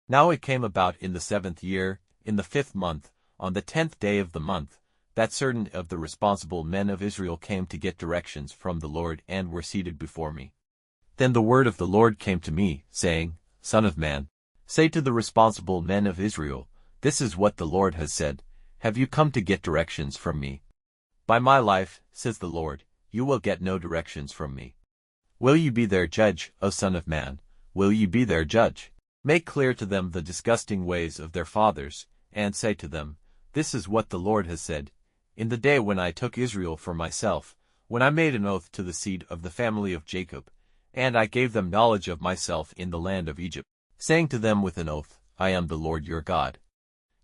Now it came about in the 7th year, in the 5th month, on the 10th day of the month, that certain of the responsible men of Israel came to get directions from the Lord and were seated before me. Then the word of the Lord came to me, saying, Son of man, say to the responsible men of Israel, This is what the Lord has said. Have you come to get directions from me? By my life, says the Lord, you will get no directions from me. Will you be their judge, O Son of man? Will you be their judge? Make clear to them the disgusting ways of their fathers, and say to them, This is what the Lord has said. In the day when I took Israel for myself, when I made an oath to the seed of the family of Jacob, and I gave them knowledge of myself in the land of Egypt, saying to them with an oath, I am the Lord your God.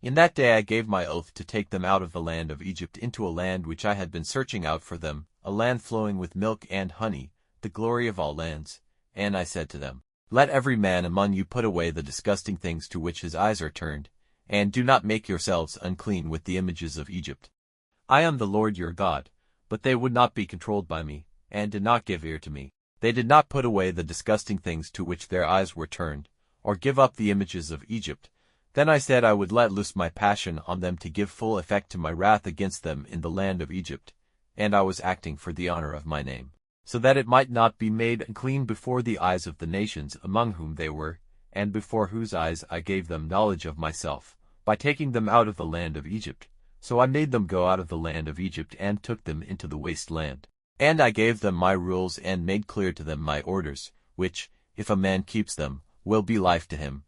In that day I gave my oath to take them out of the land of Egypt into a land which I had been searching out for them, a land flowing with milk and honey, the glory of all lands. And I said to them, Let every man among you put away the disgusting things to which his eyes are turned, and do not make yourselves unclean with the images of Egypt. I am the Lord your God. But they would not be controlled by me, and did not give ear to me. They did not put away the disgusting things to which their eyes were turned, or give up the images of Egypt. Then I said I would let loose my passion on them to give full effect to my wrath against them in the land of Egypt, and I was acting for the honor of my name, so that it might not be made unclean before the eyes of the nations among whom they were, and before whose eyes I gave them knowledge of myself, by taking them out of the land of Egypt. So I made them go out of the land of Egypt and took them into the waste land. And I gave them my rules and made clear to them my orders, which, if a man keeps them, will be life to him.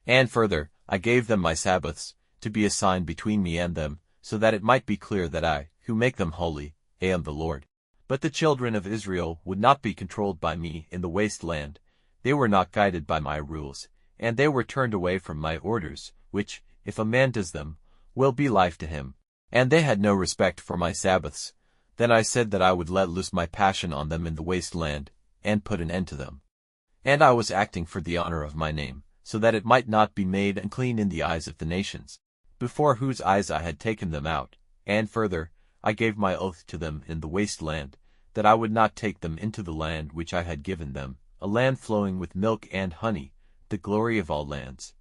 And further, I gave them my Sabbaths, to be a sign between me and them, so that it might be clear that I, who make them holy, am the Lord. But the children of Israel would not be controlled by me in the waste land. They were not guided by my rules, and they were turned away from my orders, which, if a man does them, will be life to him. And they had no respect for my Sabbaths. Then I said that I would let loose my passion on them in the waste land, and put an end to them. And I was acting for the honor of my name, so that it might not be made unclean in the eyes of the nations, before whose eyes I had taken them out. And further, I gave my oath to them in the waste land, that I would not take them into the land which I had given them, a land flowing with milk and honey, the glory of all lands.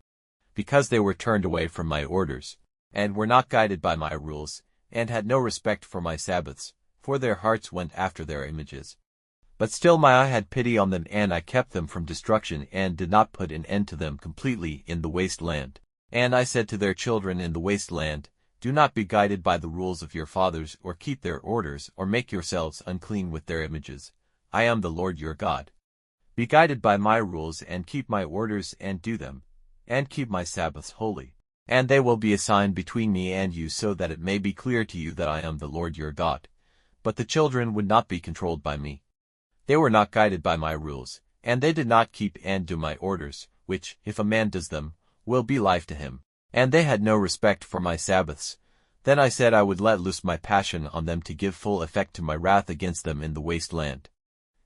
Because they were turned away from my orders, and were not guided by my rules, and had no respect for my Sabbaths, for their hearts went after their images. But still my eye had pity on them, and I kept them from destruction, and did not put an end to them completely in the waste land. And I said to their children in the waste land, Do not be guided by the rules of your fathers, or keep their orders, or make yourselves unclean with their images. I am the Lord your God. Be guided by my rules, and keep my orders, and do them, and keep my Sabbaths holy. And they will be a sign between me and you, so that it may be clear to you that I am the Lord your God. But the children would not be controlled by me. They were not guided by my rules, and they did not keep and do my orders, which, if a man does them, will be life to him. And they had no respect for my Sabbaths. Then I said I would let loose my passion on them to give full effect to my wrath against them in the waste land.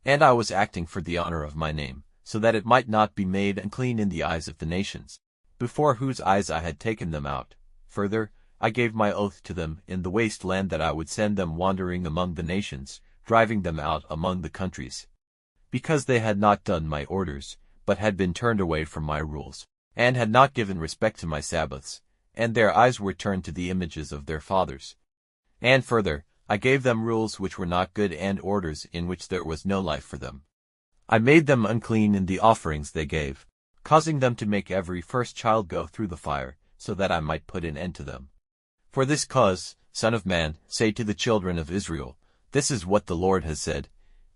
And I was acting for the honor of my name, so that it might not be made unclean in the eyes of the nations, before whose eyes I had taken them out. Further, I gave my oath to them in the waste land that I would send them wandering among the nations, driving them out among the countries, because they had not done my orders, but had been turned away from my rules, and had not given respect to my Sabbaths, and their eyes were turned to the images of their fathers. And further, I gave them rules which were not good, and orders in which there was no life for them. I made them unclean in the offerings they gave, causing them to make every first child go through the fire, so that I might put an end to them. For this cause, Son of man, say to the children of Israel, This is what the Lord has said.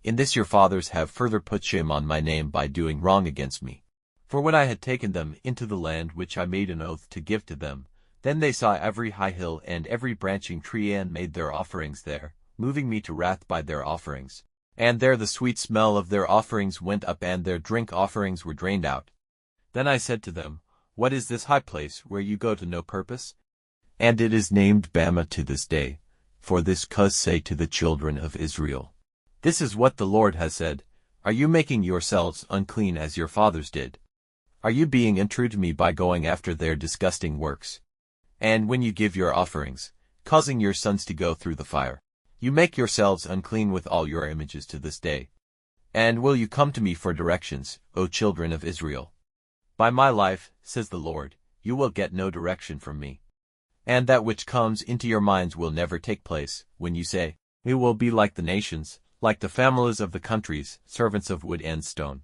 In this your fathers have further put shame on my name by doing wrong against me. For when I had taken them into the land which I made an oath to give to them, then they saw every high hill and every branching tree, and made their offerings there, moving me to wrath by their offerings. And there the sweet smell of their offerings went up, and their drink offerings were drained out. Then I said to them, What is this high place where you go to no purpose? And it is named Bama to this day. For this cause say to the children of Israel, This is what the Lord has said. Are you making yourselves unclean as your fathers did? Are you being untrue to me by going after their disgusting works? And when you give your offerings, causing your sons to go through the fire, you make yourselves unclean with all your images to this day. And will you come to me for directions, O children of Israel? By my life, says the Lord, you will get no direction from me. And that which comes into your minds will never take place, when you say, "We will be like the nations, like the families of the countries, servants of wood and stone."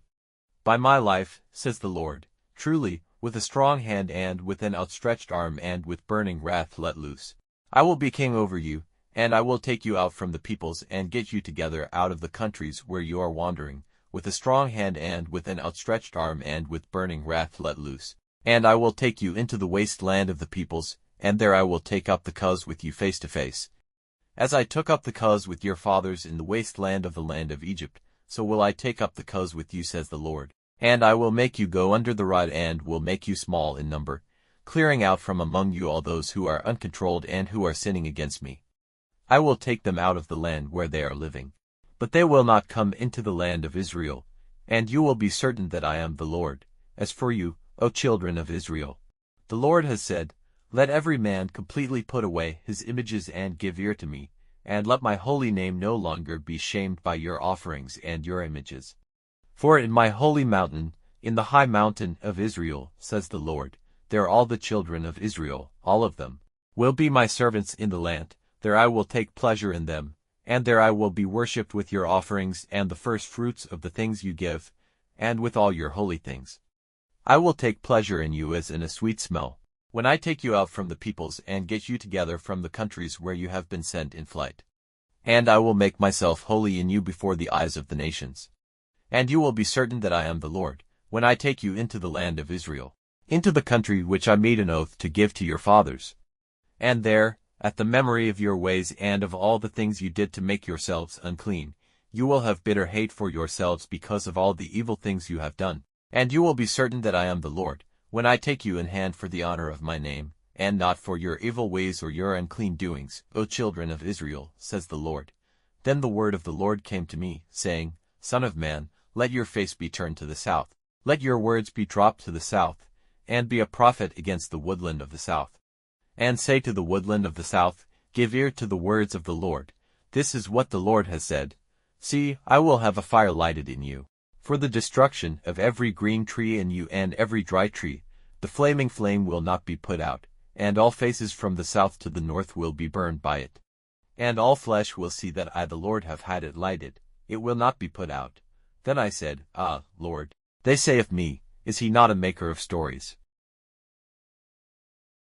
By my life, says the Lord, truly, with a strong hand and with an outstretched arm and with burning wrath let loose, I will be king over you, and I will take you out from the peoples and get you together out of the countries where you are wandering, with a strong hand and with an outstretched arm and with burning wrath let loose. And I will take you into the waste land of the peoples, and there I will take up the cause with you face to face. As I took up the cause with your fathers in the waste land of the land of Egypt, so will I take up the cause with you, says the Lord. And I will make you go under the rod and will make you small in number, clearing out from among you all those who are uncontrolled and who are sinning against me. I will take them out of the land where they are living. But they will not come into the land of Israel, and you will be certain that I am the Lord. As for you, O children of Israel, the Lord has said, let every man completely put away his images and give ear to me, and let my holy name no longer be shamed by your offerings and your images. For in my holy mountain, in the high mountain of Israel, says the Lord, there all the children of Israel, all of them, will be my servants in the land. There I will take pleasure in them, and there I will be worshipped with your offerings and the first fruits of the things you give, and with all your holy things. I will take pleasure in you as in a sweet smell, when I take you out from the peoples and get you together from the countries where you have been sent in flight. And I will make myself holy in you before the eyes of the nations. And you will be certain that I am the Lord, when I take you into the land of Israel, into the country which I made an oath to give to your fathers. And there, at the memory of your ways and of all the things you did to make yourselves unclean, you will have bitter hate for yourselves because of all the evil things you have done. And you will be certain that I am the Lord, when I take you in hand for the honor of my name, and not for your evil ways or your unclean doings, O children of Israel, says the Lord. Then the word of the Lord came to me, saying, Son of man, let your face be turned to the south. Let your words be dropped to the south, and be a prophet against the woodland of the south. And say to the woodland of the south, Give ear to the words of the Lord. This is what the Lord has said. See, I will have a fire lighted in you, for the destruction of every green tree in you and every dry tree. The flaming flame will not be put out, and all faces from the south to the north will be burned by it. And all flesh will see that I the Lord have had it lighted, it will not be put out. Then I said, Ah, Lord, they say of me, Is he not a maker of stories?